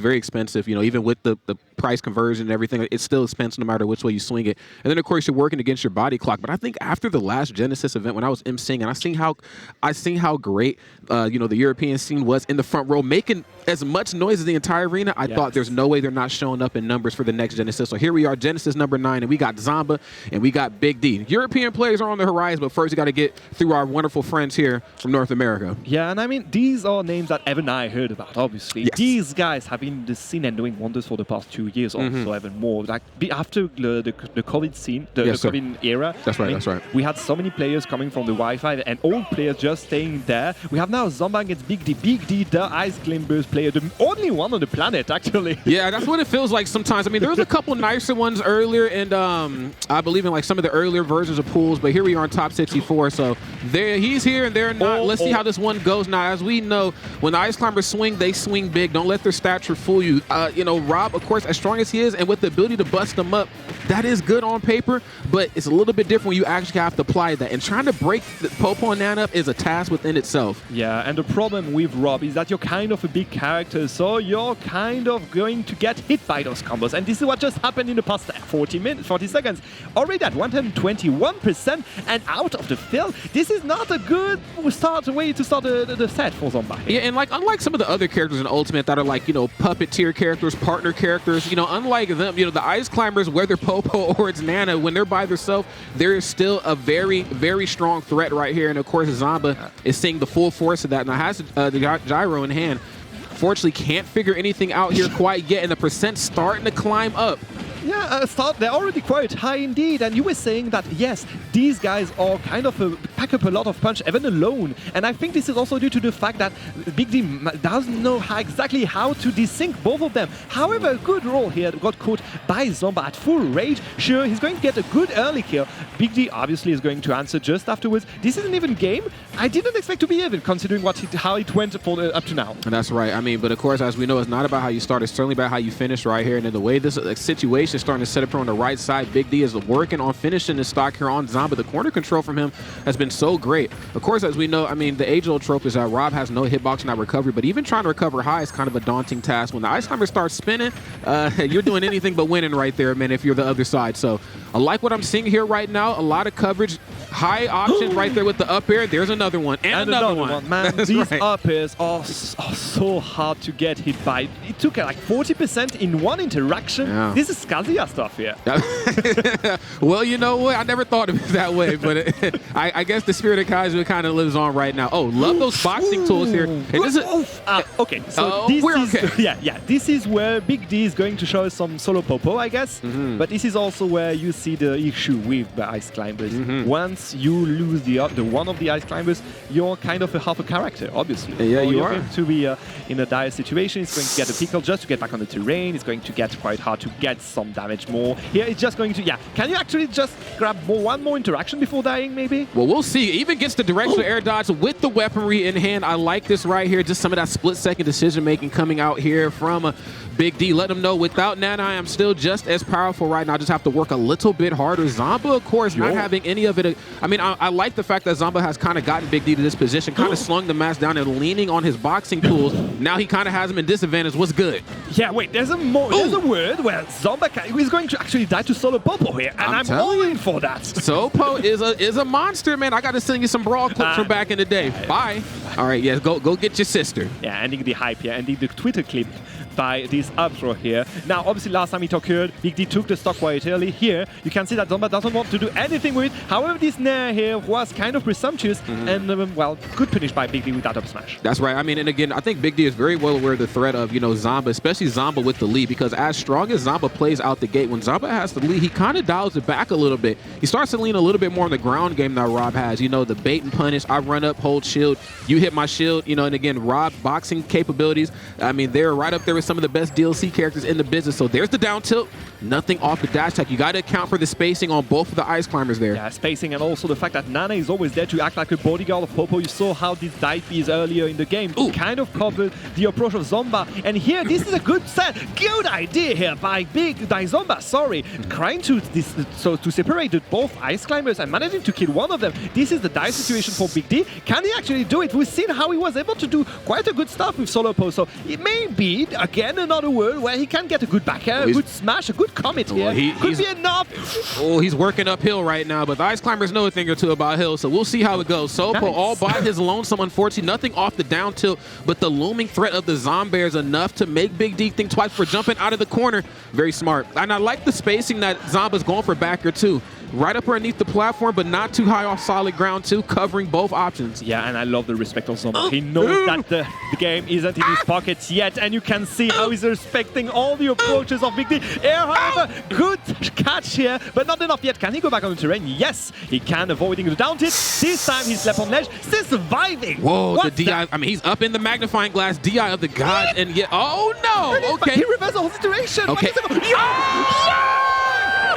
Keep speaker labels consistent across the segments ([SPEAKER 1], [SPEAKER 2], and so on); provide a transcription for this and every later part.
[SPEAKER 1] very expensive, even with the price conversion and everything, it's still expensive no matter which way you swing it. And then, of course, you're working against your body clock. But I think after the last Genesis event, when I was emceeing, and I seen how great, the European scene was in the front row, making as much noise as the entire arena. I thought there's no way they're not showing up in numbers for the next Genesis. So here we are, Genesis number 9, and we got Zomba, and we got Big D. European players are on the horizon, but first we got to get through our wonderful friends here from North America.
[SPEAKER 2] Yeah, and I mean, these are names that Evan and I heard about, obviously.
[SPEAKER 1] Yes.
[SPEAKER 2] These guys have been in the scene and doing wonders for the past 2 years, also even more. Like after the COVID scene, the COVID era.
[SPEAKER 1] That's right, that's right.
[SPEAKER 2] We had so many players coming from the Wi-Fi and old players just staying there. We have now Zomba against Big D. Big D, the Ice Climbers player, the only one on the planet, actually.
[SPEAKER 1] Yeah, that's what it feels like sometimes. I mean, there was a couple nicer ones earlier, and I believe in like some of the earlier versions of pools, but here we are in top 64. So he's here and they're not. Let's see how this one goes. Now, as we know, when the Ice Climbers swing, they swing big. Don't let their stature fool you. Rob, of course, as strong as he is, and with the ability to bust them up, that is good on paper, but it's a little bit different when you actually have to apply that. And trying to break the Popo and Nana up is a task within itself.
[SPEAKER 2] Yeah, and the problem with Rob is that you're kind of a big character, so you're kind of going to get hit by those combos. And this is what just happened in the past 40 seconds. Already at 121% and out of the field. This is not a good way to start the set for Zomba.
[SPEAKER 1] Yeah, and like unlike some of the other characters in Ultimate that are like, puppeteer characters, partner characters, unlike them, the Ice Climbers, whether Popo or it's Nana, when they're by themselves, there is still a very, very strong threat right here. And of course, Zomba is seeing the full force of that. Now has the gyro in hand. Fortunately, can't figure anything out here quite yet, and the percent starting to climb up.
[SPEAKER 2] Yeah, they're already quite high indeed, and you were saying that, yes, these guys are kind of pack up a lot of punch, even alone, and I think this is also due to the fact that Big D doesn't know exactly how to desync both of them. However, a good roll here got caught by Zomba at full rage. Sure, he's going to get a good early kill. Big D obviously is going to answer just afterwards. This is an even game. I didn't expect to be even, considering how it went up to now.
[SPEAKER 1] And that's right. I mean, but of course, as we know, it's not about how you start, it's certainly about how you finish right here, and the way this situation is starting to set up here on the right side. Big D is working on finishing the stock here on Zomba. The corner control from him has been so great. Of course, as we know, I mean, the age-old trope is that Rob has no hitbox, not recovery, but even trying to recover high is kind of a daunting task. When the Ice Climber starts spinning, you're doing anything but winning right there, man, if you're the other side. So I like what I'm seeing here right now. A lot of coverage. High option right there with the up air. There's another one. And another one.
[SPEAKER 2] Man, these up airs are so hard to get hit by. It took like 40% in one interaction. Yeah. This is Kazuya stuff here.
[SPEAKER 1] Well, you know what? I never thought of it that way, but I guess the spirit of Kazuya kind of lives on right now. Oh, love those boxing tools here. And this is,
[SPEAKER 2] okay, so this is where Big D is going to show us some solo Popo, I guess. But this is also where you see the issue with the Ice Climbers. Once you lose the one of the Ice Climbers, you're kind of half a character, obviously.
[SPEAKER 1] Yeah,
[SPEAKER 2] so
[SPEAKER 1] you
[SPEAKER 2] you're
[SPEAKER 1] are.
[SPEAKER 2] going to be in a dire situation. It's going to get a pickle just to get back on the terrain. It's going to get quite hard to get some damage more. Here it's just going to, can you actually just grab one more interaction before dying, maybe?
[SPEAKER 1] Well, we'll see. Even gets the directional air dodge with the weaponry in hand. I like this right here. Just some of that split-second decision-making coming out here from Big D. Let him know without Nana, I am still just as powerful right now. I just have to work a little bit harder. Zomba, of course, not having any of it. I mean, I like the fact that Zomba has kind of gotten Big D to this position, kind of slung the mask down and leaning on his boxing tools. Now he kind of has him in disadvantage. What's good?
[SPEAKER 2] Yeah, wait, there's a word where Zomba is going to actually die to solo Popo here, and I'm all in for that.
[SPEAKER 1] Sopo is a monster, man. I got to send you some brawl clips from back in the day. Bye. All right, yeah, go get your sister.
[SPEAKER 2] Yeah, ending the hype here, ending the Twitter clip by this up throw here. Now, obviously, last time it occurred, Big D took the stock quite early. Here, you can see that Zomba doesn't want to do anything with it. However, this Nair here was kind of presumptuous, and, good punish by Big D with that up smash.
[SPEAKER 1] That's right. I mean, and again, I think Big D is very well aware of the threat of, Zomba, especially Zomba with the lead, because as strong as Zomba plays out the gate, when Zomba has the lead, he kind of dials it back a little bit. He starts to lean a little bit more on the ground game that Rob has. The bait and punish. I run up, hold shield. You hit my shield. And again, Rob boxing capabilities. I mean, they're right up there with some of the best DLC characters in the business. So there's the down tilt. Nothing off the dash attack. You got to account for the spacing on both of the Ice Climbers there.
[SPEAKER 2] Yeah, spacing, and also the fact that Nana is always there to act like a bodyguard of Popo. You saw how this dive is earlier in the game. Kind of covered the approach of Zomba. And here, this is a good set. Good idea here by Zomba, trying to separate both Ice Climbers and managing to kill one of them. This is the dire situation for Big D. Can he actually do it? We've seen how he was able to do quite a good stuff with solo pose. So it may be a again another world where he can get a good back air, a good smash, a good comet here. Could be enough.
[SPEAKER 1] Oh, he's working uphill right now, but the Ice Climbers know a thing or two about hills, so we'll see how it goes. Sopo all by his lonesome, unfortunately. Nothing off the down tilt, but the looming threat of the Zomba is enough to make Big D think twice for jumping out of the corner. Very smart. And I like the spacing that Zomba's going for back here, too. Right up underneath the platform, but not too high off solid ground, too, covering boove options.
[SPEAKER 2] Yeah, and I love the respect of Zomba. He knows that the game isn't in his pockets yet, and you can see how he's respecting all the approaches of Big D. Here, however, good catch here, but not enough yet. Can he go back on the terrain? Yes, he can, avoiding the down tilt. This time he's left on ledge, still surviving.
[SPEAKER 1] Whoa,
[SPEAKER 2] What's
[SPEAKER 1] the DI, I mean, he's up in the magnifying glass, DI of the gods, and yet, oh no, okay.
[SPEAKER 2] He reversed the whole situation.
[SPEAKER 1] Okay.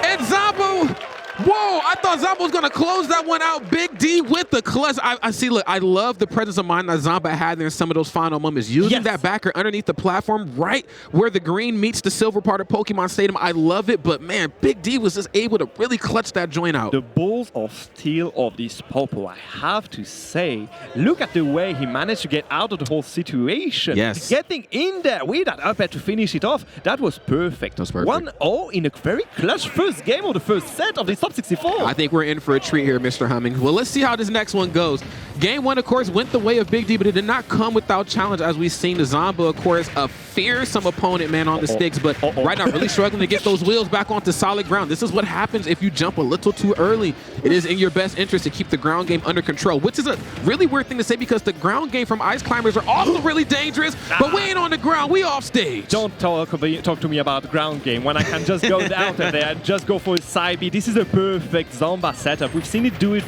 [SPEAKER 1] And Zomba. Whoa, I thought Zomba was going to close that one out. Big D with the clutch. I see, look, I love the presence of mind that Zomba had there in some of those final moments. Using that backer underneath the platform right where the green meets the silver part of Pokemon Stadium. I love it, but man, Big D was just able to really clutch that joint out.
[SPEAKER 2] The balls of steel of this Popo, I have to say. Look at the way he managed to get out of the whole situation.
[SPEAKER 1] Yes.
[SPEAKER 2] Getting in there with that up air to finish it off, that was perfect.
[SPEAKER 1] That was perfect.
[SPEAKER 2] 1-0 in a very clutch first game of the first set of this top 64.
[SPEAKER 1] I think we're in for a treat here, Mr. Humming. Well, let's see how this next one goes. Game one, of course, went the way of Big D, but it did not come without challenge, as we've seen the Zomba, of course, a fearsome opponent, man, on the sticks, but right now really struggling to get those wheels back onto solid ground. This is what happens if you jump a little too early. It is in your best interest to keep the ground game under control, which is a really weird thing to say because the ground game from Ice Climbers are also really dangerous, but we ain't on the ground, we off stage.
[SPEAKER 2] Don't talk to me about the ground game when I can just go down there and just go for a side B. This is a perfect Zomba setup. We've seen it do it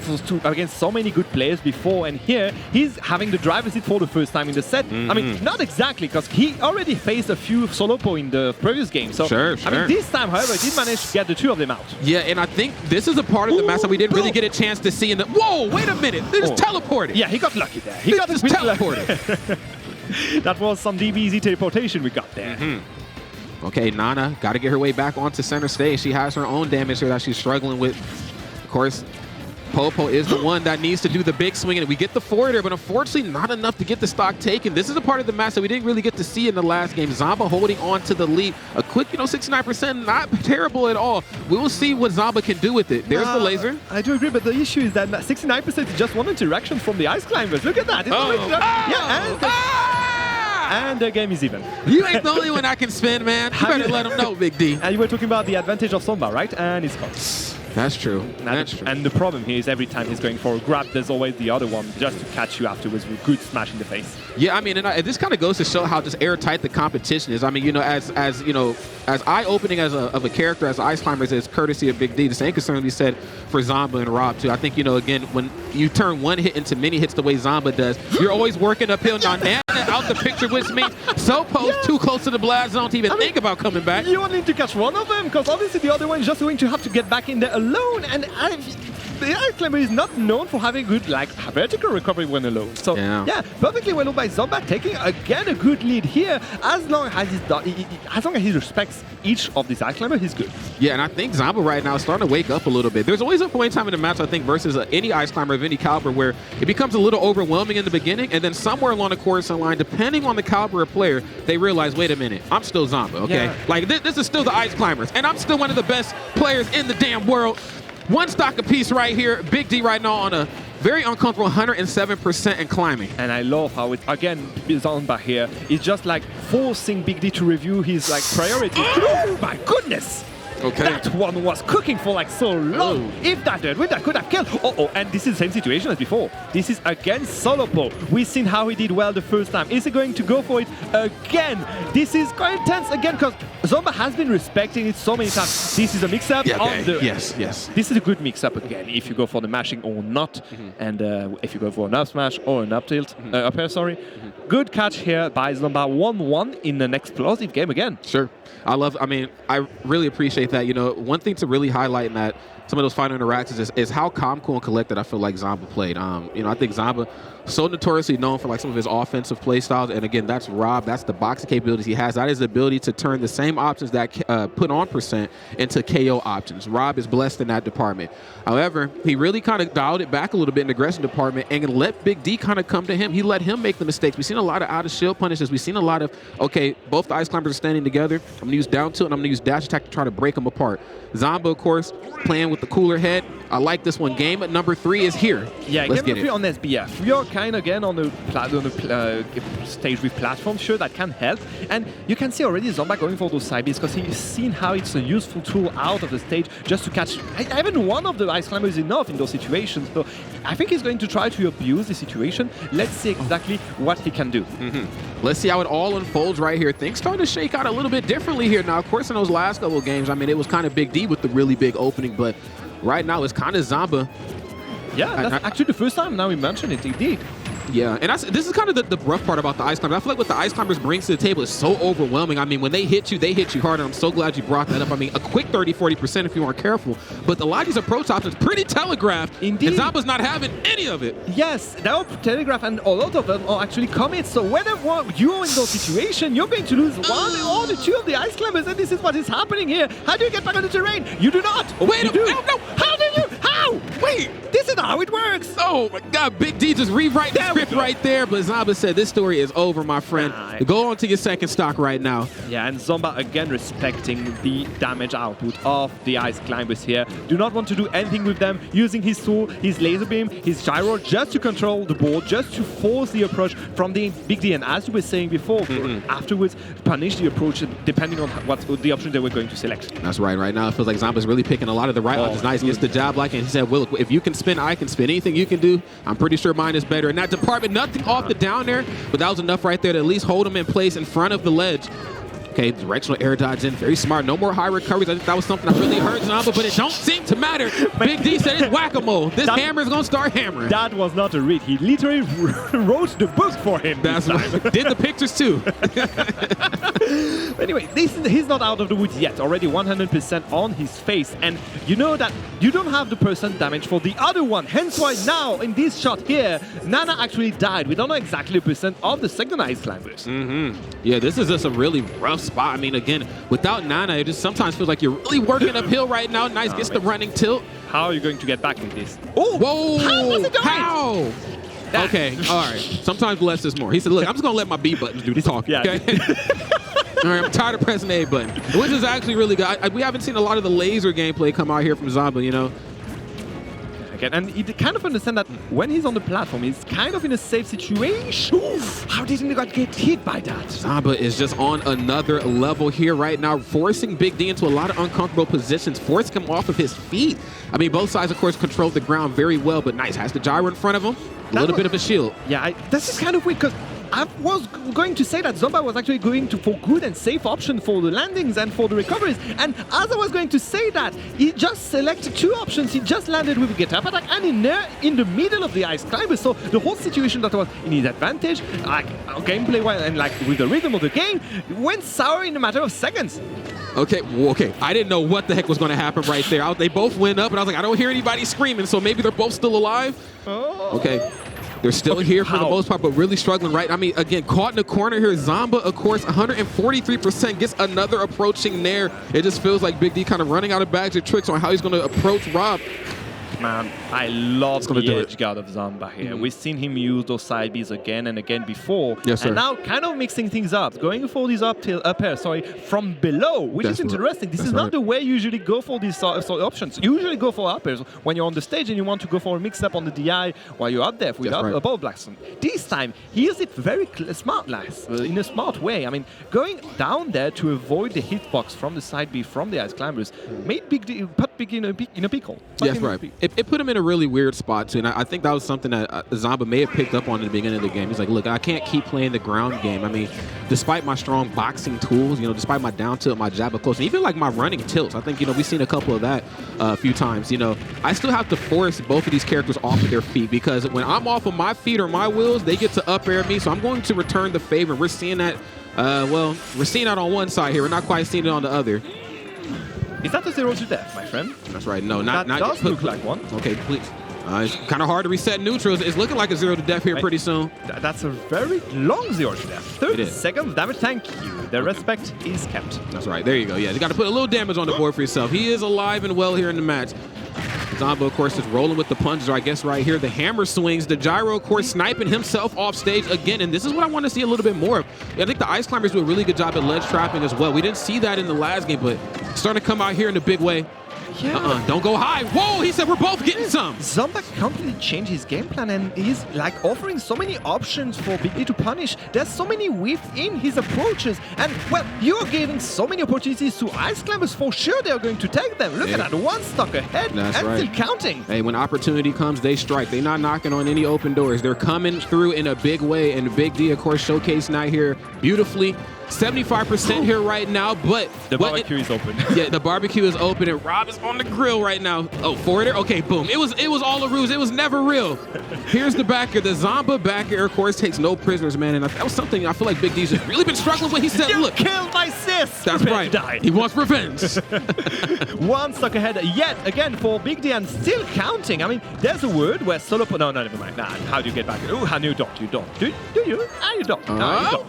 [SPEAKER 2] against so many good players before, and here he's having the driver's seat for the first time in the set. I mean, not exactly, because he already faced a few solo po in the previous game. So, I mean, this time, however, he did manage to get the two of them out.
[SPEAKER 1] Yeah, and I think this is a part of the match that we didn't really get a chance to see in the... Whoa, wait a minute. They just teleported.
[SPEAKER 2] Yeah, he got lucky there. He got
[SPEAKER 1] just teleported.
[SPEAKER 2] That was some DBZ teleportation we got there.
[SPEAKER 1] Okay, Nana got to get her way back onto center stage. She has her own damage here that she's struggling with. Of course, Popo is the one that needs to do the big swing, and we get the forwarder, but unfortunately not enough to get the stock taken. This is a part of the match that we didn't really get to see in the last game. Zomba holding on to the lead. A quick, 69%, not terrible at all. We will see what Zomba can do with it. There's the laser.
[SPEAKER 2] I do agree, but the issue is that 69% is just one interaction from the Ice Climbers. Look at that. And the game is even.
[SPEAKER 1] You ain't the only one I can spin, man. You better let them know, Big D.
[SPEAKER 2] And you were talking about the advantage of Zomba, right? And it's gone.
[SPEAKER 1] That's true. That's true.
[SPEAKER 2] And the problem here is every time he's going for a grab, there's always the other one just to catch you afterwards with a good smash in the face.
[SPEAKER 1] Yeah, I mean, and this kind of goes to show how just airtight the competition is. I mean, as eye-opening of a character as Ice Climbers is, courtesy of Big D. The same concern we said for Zomba and Rob too. I think again, when you turn one hit into many hits the way Zomba does, you're always working uphill. Now Nana out the picture, which means Sopo's too close to the blast zone to even think about coming back.
[SPEAKER 2] You only need to catch one of them, because obviously the other one is just going to have to get back in there alone, and the Ice Climber is not known for having good vertical recovery when alone. So yeah, perfectly well known by Zomba, taking again a good lead here. As long as he respects each of these Ice Climbers, he's good.
[SPEAKER 1] Yeah, and I think Zomba right now is starting to wake up a little bit. There's always a point in time in the match, I think, versus any Ice Climber of any caliber where it becomes a little overwhelming in the beginning, and then somewhere along the course of the line, depending on the caliber of player, they realize, wait a minute, I'm still Zomba, okay? Yeah. Like, this is still the Ice Climbers, and I'm still one of the best players in the damn world. One stock apiece right here. Big D right now on a very uncomfortable 107% and climbing. And
[SPEAKER 2] I love how it, again, Zomba here is just like forcing Big D to review his priorities. Oh my goodness!
[SPEAKER 1] Okay.
[SPEAKER 2] That one was cooking for so long. If that did, that could have killed. And this is the same situation as before. This is against Solo Po. We've seen how he did well the first time. Is he going to go for it again? This is quite intense again, because Zomba has been respecting it so many times. This is a mix-up.
[SPEAKER 1] Yes.
[SPEAKER 2] This is a good mix-up again, if you go for the mashing or not. And if you go for an up smash or an up tilt, up air, sorry. Good catch here by Zomba. 1-1 in an explosive game again.
[SPEAKER 1] Sure. I really appreciate that. One thing to really highlight in that some of those final interactions is how calm, cool, and collected I feel like Zomba played. I think Zomba so notoriously known for like some of his offensive play styles, and again, that's Rob. That's the boxing capabilities he has. That is the ability to turn the same options that put on percent into KO options. Rob is blessed in that department. However, he really kind of dialed it back a little bit in the aggression department and let Big D kind of come to him. He let him make the mistakes. We've seen a lot of out of shield punishes. We've seen a lot of, okay, both the Ice Climbers are standing together. I'm going to use down tilt and I'm going to use dash attack to try to break them apart. Zomba, of course, playing with the cooler head. I like this one. Game at number 3 is here.
[SPEAKER 2] Yeah,
[SPEAKER 1] Let's
[SPEAKER 2] game
[SPEAKER 1] get
[SPEAKER 2] number 3
[SPEAKER 1] it.
[SPEAKER 2] on SBF. We are kind of again on the stage with platform. Sure, that can help. And you can see already Zomba going for those side beats because he's seen how it's a useful tool out of the stage just to catch even one of the Ice Climbers enough in those situations. So I think he's going to try to abuse the situation. Let's see exactly what he can do.
[SPEAKER 1] Let's see how it all unfolds right here. Things starting to shake out a little bit differently here. Now, of course, in those last couple of games, I mean, it was kind of Big D with the really big opening, but right now it's kind of Zomba.
[SPEAKER 2] Yeah, that's actually the first time now we mentioned it, indeed.
[SPEAKER 1] Yeah, and this is kind of the rough part about the Ice Climbers. I feel like what the Ice Climbers brings to the table is so overwhelming. I mean, when they hit you hard, and I'm so glad you brought that up. I mean, a quick 30-40% if you aren't careful. But a lot of these approach options pretty telegraphed.
[SPEAKER 2] Indeed.
[SPEAKER 1] And Zomba's not having any of it.
[SPEAKER 2] Yes, they are telegraph, and a lot of them are actually commits. So whenever you're in those situations, you're going to lose one or the two of the Ice Climbers, and this is what is happening here. How do you get back on the terrain? You do not.
[SPEAKER 1] Wait,
[SPEAKER 2] you do.
[SPEAKER 1] no.
[SPEAKER 2] How do you? How?
[SPEAKER 1] Wait.
[SPEAKER 2] This is how it works.
[SPEAKER 1] Oh, my God. Big D just rewrite the script right there. But Zomba said, this story is over, my friend.
[SPEAKER 2] Nah.
[SPEAKER 1] Go on to your second stock right now.
[SPEAKER 2] Yeah, and Zomba again respecting the damage output of the Ice Climbers here. Do not want to do anything with them, using his tool, his laser beam, his gyro, just to control the board, just to force the approach from the Big D. And as you were saying before, afterwards, punish the approach depending on what the option they were going to select.
[SPEAKER 1] That's right. Right now, it feels like Zomba's really picking a lot of the right ones. Nice. Gets the job like, and he said, well, look, if you can spin, I can spin. Anything you can do, I'm pretty sure mine is better. In that department, nothing off the down there, but that was enough right there to at least hold him in place in front of the ledge. Okay, directional air dodge in, very smart. No more high recoveries. I think that was something that really hurt Zomba, but it don't seem to matter. Big D said it's whack-a-mole. This hammer is going to start hammering.
[SPEAKER 2] That was not a read. He literally wrote the book for him.
[SPEAKER 1] That's right. Did the pictures too.
[SPEAKER 2] Anyway, he's not out of the woods yet. Already 100% on his face. And you know that you don't have the percent damage for the other one. Hence why now, in this shot here, Nana actually died. We don't know exactly the percent of the second Ice Climbers.
[SPEAKER 1] Yeah, this is just a really rough spot. I mean, again, without Nana, it just sometimes feels like you're really working uphill right now. Nice, gets the running tilt.
[SPEAKER 2] How are you going to get back in this? Oh,
[SPEAKER 1] whoa!
[SPEAKER 2] How was it doing?
[SPEAKER 1] How? Okay, all right. Sometimes less is more. He said, look, I'm just going to let my B buttons do the talking, okay? All right, I'm tired of pressing the A button, which is actually really good. We haven't seen a lot of the laser gameplay come out here from Zomba, you know?
[SPEAKER 2] And you kind of understand that when he's on the platform, he's kind of in a safe situation. How did he not get hit by that?
[SPEAKER 1] Zomba is just on another level here right now, forcing Big D into a lot of uncomfortable positions, forcing him off of his feet. I mean, both sides, of course, control the ground very well, but nice. Has the gyro in front of him. A little bit of a shield.
[SPEAKER 2] Yeah, this is kind of weird because I was going to say that Zomba was actually going to for good and safe option for the landings and for the recoveries. And as I was going to say that, he just selected two options. He just landed with a get-up attack and in the middle of the Ice Climbers. So the whole situation that was in his advantage, like gameplay-wise and like with the rhythm of the game, went sour in a matter of seconds.
[SPEAKER 1] Okay, I didn't know what the heck was going to happen right there. They both went up, and I was like, I don't hear anybody screaming, so maybe they're both still alive. Okay. They're still here for the most part, but really struggling, right? I mean, again, caught in the corner here. Zomba, of course, 143% gets another approaching nair. It just feels like Big D kind of running out of bags of tricks on how he's going to approach Rob.
[SPEAKER 2] Man, I love the edge guard of Zomba here. We've seen him use those side Bs again and again before.
[SPEAKER 1] Yes, sir.
[SPEAKER 2] And now kind of mixing things up, going for these up air, from below, which is interesting. This is not the way you usually go for these sort of options. You usually go for up airs when you're on the stage and you want to go for a mix-up on the DI while you're up there with a ball blast. This time, he used it very smart, in a smart way. I mean, going down there to avoid the hitbox from the side B from the Ice Climbers made put Big in a pickle.
[SPEAKER 1] Yes, right. It put him in a really weird spot, too. And I think that was something that Zomba may have picked up on in the beginning of the game. He's like, look, I can't keep playing the ground game. I mean, despite my strong boxing tools, you know, despite my down tilt, my jab up close, and even like my running tilts, I think, you know, we've seen a couple of that a few times. You know, I still have to force both of these characters off of their feet because when I'm off of my feet or my wheels, they get to up air me. So I'm going to return the favor. We're seeing that, we're seeing that on one side here. We're not quite seeing it on the other.
[SPEAKER 2] Is that a 0 to death, my friend?
[SPEAKER 1] That's right. No,
[SPEAKER 2] That
[SPEAKER 1] not
[SPEAKER 2] does look like one.
[SPEAKER 1] Okay, please. It's kind of hard to reset neutrals. It's looking like a 0 to death here pretty soon.
[SPEAKER 2] That's a very long 0 to death. 30
[SPEAKER 1] is.
[SPEAKER 2] seconds of damage. Thank you. The respect is kept.
[SPEAKER 1] That's right. There you go. Yeah, you got to put a little damage on the board for yourself. He is alive and well here in the match. Zomba, of course, is rolling with the punches, I guess, right here. The hammer swings. The gyro, of course, sniping himself off stage again. And this is what I want to see a little bit more of. I think the Ice Climbers do a really good job at ledge trapping as well. We didn't see that in the last game, but starting to come out here in a big way.
[SPEAKER 2] Yeah.
[SPEAKER 1] Don't go high. Whoa, he said we're both getting some.
[SPEAKER 2] Zomba completely changed his game plan and he's like offering so many options for Big D to punish. There's so many within his approaches. And, well, you're giving so many opportunities to Ice Climbers. For sure they're going to take them. Look at that. One stock ahead and still counting.
[SPEAKER 1] Hey, when opportunity comes, they strike. They're not knocking on any open doors. They're coming through in a big way. And Big D, of course, showcasing out here beautifully. 75% here right now, but
[SPEAKER 2] the barbecue is open.
[SPEAKER 1] Yeah, the barbecue is open, and Rob is on the grill right now. Oh, forwarder? Okay, boom. It was all a ruse. It was never real. Here's the backer. The Zomba backer, of course, takes no prisoners, man. And that was something I feel like Big D's just really been struggling with. He said,
[SPEAKER 2] you
[SPEAKER 1] look.
[SPEAKER 2] killed my sis!
[SPEAKER 1] That's right. He wants revenge.
[SPEAKER 2] One stock ahead yet again for Big D and still counting. I mean, there's a word where solo... No, never mind. Nah, how do you get back? Oh, how you don't. You don't. Do you? Ah, you don't. No, you don't.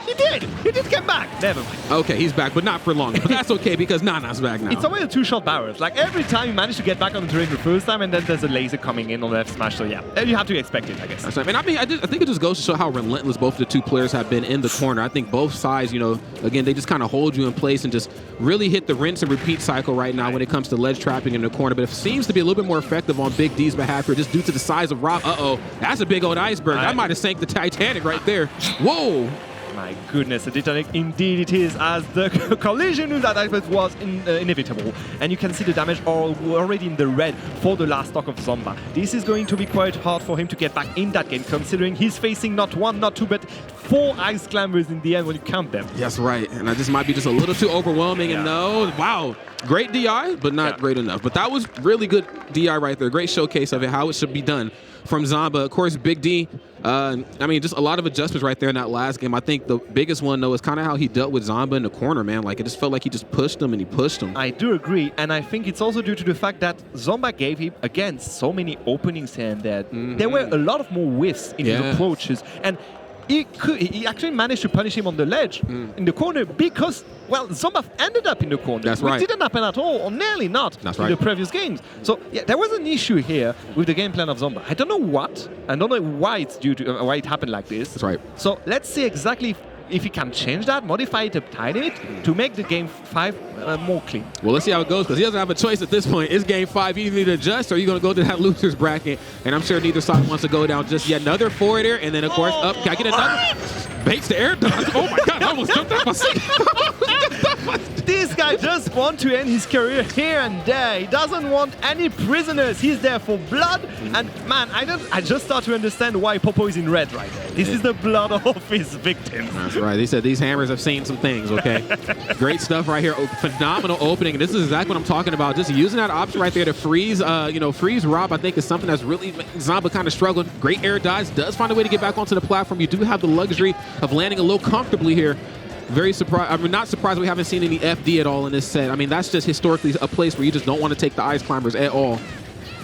[SPEAKER 2] He did. He did come back. Never mind.
[SPEAKER 1] Okay, he's back, but not for long. But that's okay because Nana's back now.
[SPEAKER 2] It's always a two-shot barrels. Like every time you manage to get back on the terrain the first time, and then there's a laser coming in on the F smash. So yeah, you have to expect it, I guess.
[SPEAKER 1] That's right. And I mean, I think it just goes to show how relentless both of the two players have been in the corner. I think both sides, you know, again, they just kind of hold you in place and just really hit the rinse and repeat cycle right now when it comes to ledge trapping in the corner. But it seems to be a little bit more effective on Big D's behalf here, just due to the size of Rob. Uh-oh, that's a big old iceberg. That might have sank the Titanic right there. Whoa.
[SPEAKER 2] My goodness, the Titanic indeed it is, as the collision with that iceberg was inevitable. And you can see the damage already in the red for the last stock of Zomba. This is going to be quite hard for him to get back in that game, considering he's facing not one, not two, but 4 Ice Climbers in the end when you count them.
[SPEAKER 1] That's right. And this might be just a little too overwhelming. And no, wow. Great DI, but not great enough. But that was really good DI right there. Great showcase of it, how it should be done from Zomba. Of course, Big D, I mean, just a lot of adjustments right there in that last game. I think the biggest one, though, is kind of how he dealt with Zomba in the corner, man. Like, it just felt like he just pushed him and he pushed him.
[SPEAKER 2] I do agree, and I think it's also due to the fact that Zomba gave him, again, so many openings here and there. There were a lot of more whiffs in his approaches, and he actually managed to punish him on the ledge in the corner because, well, Zomba ended up in the corner.
[SPEAKER 1] That's right.
[SPEAKER 2] It didn't happen at all, or nearly not, in the previous games. So, yeah, there was an issue here with the game plan of Zomba. I don't know what. I don't know why it's due to why it happened like this.
[SPEAKER 1] That's right.
[SPEAKER 2] So let's see exactly if he can change that, modify it, tighten it to make the game 5 more clean.
[SPEAKER 1] Well, let's see how it goes, because he doesn't have a choice at this point. It's game 5. You need to adjust, or you're going to go to that loser's bracket. And I'm sure neither side wants to go down just yet. Another forwarder, and then, of course, up. Can I get another? Baits the air dodge. Oh, my God. I almost jumped off my seat.
[SPEAKER 2] This guy just wants to end his career here and there. He doesn't want any prisoners. He's there for blood. And, man, I just start to understand why Popo is in red right there. This is the blood of his victims.
[SPEAKER 1] That's right. He said these hammers have seen some things, okay? Great stuff right here. Oh, phenomenal opening. This is exactly what I'm talking about. Just using that option right there to freeze, freeze Rob, I think is something that's really making Zomba kind of struggling. Great air dodge. Does find a way to get back onto the platform. You do have the luxury of landing a little comfortably here. Very surprised. I'm not surprised we haven't seen any FD at all in this set. I mean, that's just historically a place where you just don't want to take the Ice Climbers at all.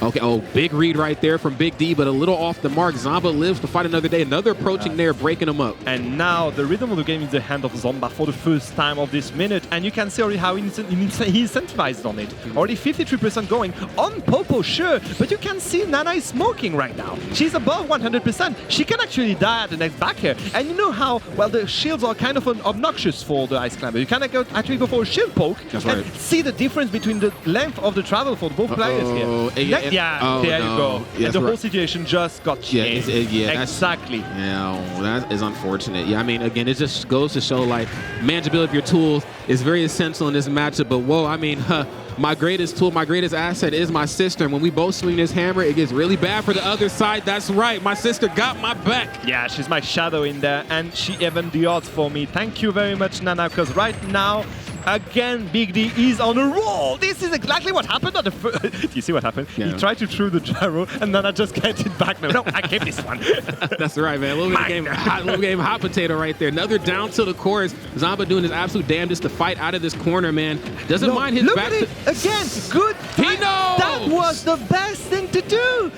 [SPEAKER 1] Okay, oh, big read right there from Big D, but a little off the mark. Zomba lives to fight another day. Another approaching there, breaking him up.
[SPEAKER 2] And now the rhythm of the game is the hand of Zomba for the first time of this minute. And you can see already how he incentivized on it. Already 53% going on Popo, sure. But you can see Nana is smoking right now. She's above 100%. She can actually die at the next back here. And you know how, well, the shields are kind of obnoxious for the Ice Climber. You can actually go for a shield poke.
[SPEAKER 1] That's
[SPEAKER 2] and
[SPEAKER 1] right.
[SPEAKER 2] See the difference between the length of the travel for both players here. Yeah, there you go.
[SPEAKER 1] Yes,
[SPEAKER 2] and the whole situation just got changed. Exactly.
[SPEAKER 1] That is unfortunate. Yeah, I mean, again, it just goes to show, like, manageability of your tools is very essential in this matchup. But, whoa, I mean, my greatest tool, my greatest asset is my sister. And when we both swing this hammer, it gets really bad for the other side. That's right. My sister got my back.
[SPEAKER 2] Yeah, she's my shadow in there, and she evened the odds for me. Thank you very much, Nana, because right now, again, Big D is on a roll. This is exactly what happened at the first. Do you see what happened?
[SPEAKER 1] Yeah.
[SPEAKER 2] He tried to throw the gyro, and Nana just get it back. No, I kept this one.
[SPEAKER 1] That's right, man. A little bit of game hot potato right there. Another down to the course. Zomba doing his absolute damnedest to fight out of this corner, man. Doesn't mind his
[SPEAKER 2] look
[SPEAKER 1] back.
[SPEAKER 2] at it again. Good.
[SPEAKER 1] He knows.
[SPEAKER 2] That was the best thing to do.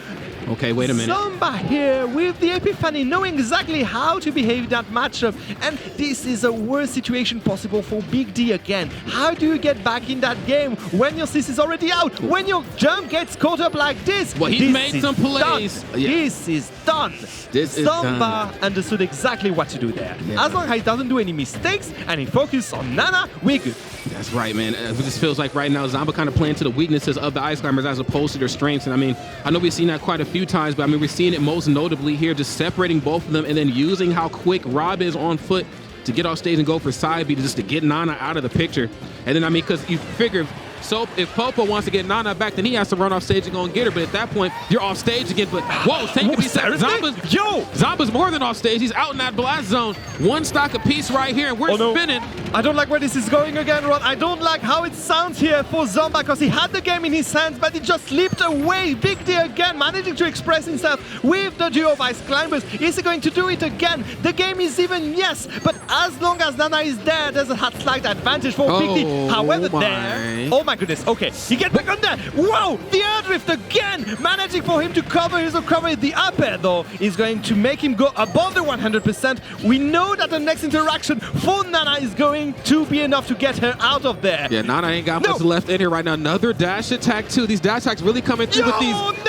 [SPEAKER 1] Okay, wait a minute.
[SPEAKER 2] Zomba here with the Epiphany, knowing exactly how to behave in that matchup. And this is a worst situation possible for Big D again. How do you get back in that game when your sis is already out? When your jump gets caught up like this?
[SPEAKER 1] Well, he's made some plays.
[SPEAKER 2] Yeah. This is done. Zomba understood exactly what to do there.
[SPEAKER 1] Yeah.
[SPEAKER 2] As long as he doesn't do any mistakes and he focuses on Nana, we're good.
[SPEAKER 1] That's right, man. It just feels like right now Zomba kind of playing to the weaknesses of the Ice Climbers as opposed to their strengths. And I mean, I know we've seen that quite a few times, but I mean, we're seeing it most notably here, just separating both of them and then using how quick Rob is on foot to get off stage and go for side B just to get Nana out of the picture. And then, I mean, because you figure, so if Popo wants to get Nana back, then he has to run off stage and go and get her. But at that point, you're off stage again. But whoa, same can be said. Zomba's more than off stage. He's out in that blast zone. One stock apiece right here, and we're spinning.
[SPEAKER 2] I don't like where this is going again, Ron. I don't like how it sounds here for Zomba because he had the game in his hands, but it just slipped away. Big D again, managing to express himself with the duo of Ice Climbers. Is he going to do it again? The game is even, yes, but as long as Nana is there, there's a slight advantage for Big D. However, oh my goodness, okay, he gets back on there. Whoa, the air drift again, managing for him to cover his recovery. The up air, though, is going to make him go above the 100%. We know that the next interaction for Nana is going to be enough to get her out of there.
[SPEAKER 1] Yeah, Nana ain't got much left in here right now. Another dash attack, too. These dash attacks really coming through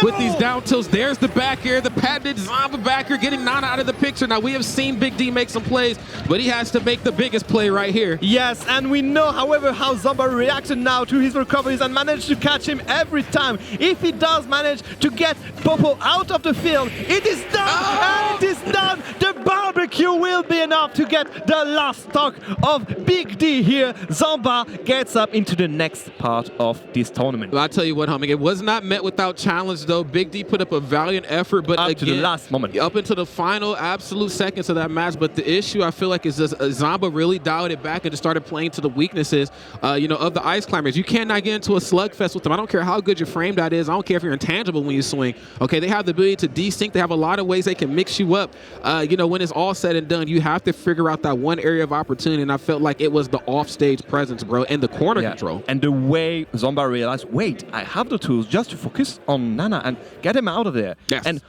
[SPEAKER 1] with these down tilts. There's the back air, the patented Zomba back air, getting Nana out of the picture. Now, we have seen Big D make some plays, but he has to make the biggest play right here.
[SPEAKER 2] Yes, and we know, however, how Zomba reacted now to his recoveries and managed to catch him every time. If he does manage to get Popo out of the field, it is done, and it is done. The barbecue will be enough to get the last stock of Big D here. Zomba gets up into the next part of this tournament.
[SPEAKER 1] Well, I'll tell you what, homie, it was not met without challenge, though. Big D put up a valiant effort, but
[SPEAKER 2] up
[SPEAKER 1] again,
[SPEAKER 2] to the last moment.
[SPEAKER 1] Up into the final absolute seconds of that match. But the issue, I feel like, is just Zomba really dialed it back and just started playing to the weaknesses, of the Ice Climbers. You cannot get into a slugfest with them. I don't care how good your frame that is. I don't care if you're intangible when you swing. Okay, they have the ability to desync. They have a lot of ways they can mix you up. When it's all said and done, you have to figure out that one area of opportunity, and I felt like it was the off-stage presence, bro, and the corner control.
[SPEAKER 2] And the way Zomba realized, wait, I have the tools just to focus on Nana and get him out of there.
[SPEAKER 1] Yes.
[SPEAKER 2] And